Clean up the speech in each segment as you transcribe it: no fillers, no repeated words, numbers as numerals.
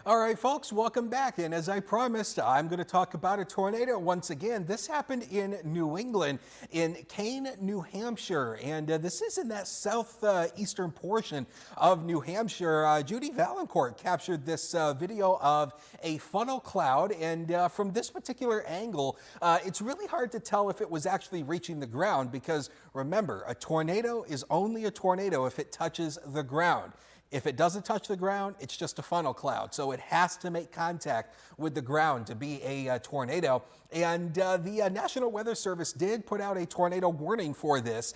All right, folks, welcome back. And as I promised, I'm going to talk about a tornado once again. This happened in New England, in Kane, New Hampshire. And this is in that southeastern portion of New Hampshire. Judy Valancourt captured this video of a funnel cloud. And from this particular angle, it's really hard to tell if it was actually reaching the ground because remember, a tornado is only a tornado if it touches the ground. If it doesn't touch the ground, it's just a funnel cloud. So it has to make contact with the ground to be a tornado. And the National Weather Service did put out a tornado warning for this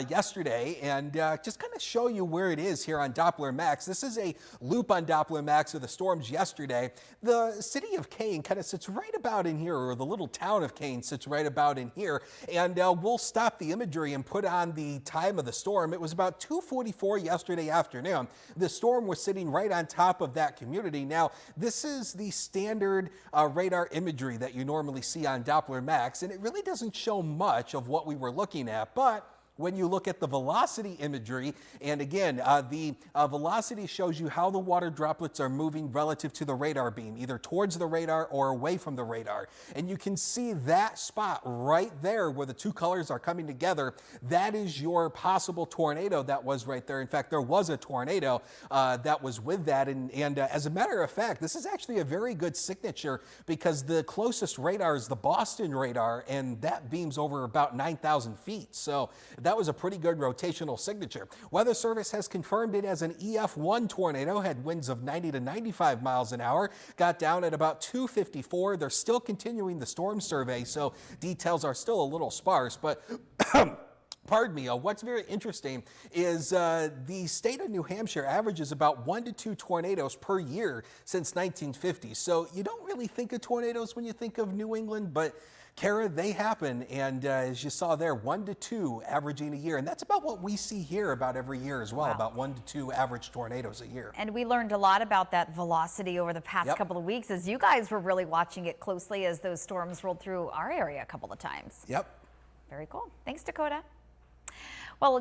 yesterday. And just kind of show you where it is here on Doppler Max. This is a loop on Doppler Max of the storms yesterday. The city of Kane kind of sits right about in here, or the little town of Kane sits right about in here. And we'll stop the imagery and put on the time of the storm. It was about 2:44 yesterday afternoon. The storm was sitting right on top of that community. Now, this is the standard radar imagery that you normally see on Doppler Max, and it really doesn't show much of what we were looking at, but when you look at the velocity imagery, and again, the velocity shows you how the water droplets are moving relative to the radar beam, either towards the radar or away from the radar. And you can see that spot right there where the two colors are coming together. That is your possible tornado that was right there. In fact, there was a tornado that was with that. And as a matter of fact, this is actually a very good signature because the closest radar is the Boston radar, and that beam's over about 9,000 feet. So that was a pretty good rotational signature. Weather Service has confirmed it as an EF1 tornado, had winds of 90 to 95 miles an hour, got down at about 2:54. They're still continuing the storm survey, so details are still a little sparse, but pardon me, what's very interesting is the state of New Hampshire averages about 1 to 2 tornadoes per year since 1950. So you don't really think of tornadoes when you think of New England, but Kara, they happen, and as you saw there, 1 to 2 averaging a year, and that's about what we see here about every year as well, about 1 to 2 average tornadoes a year. And we learned a lot about that velocity over the past couple of weeks as you guys were really watching it closely as those storms rolled through our area a couple of times. Yep. Very cool. Thanks, Dakota. Well,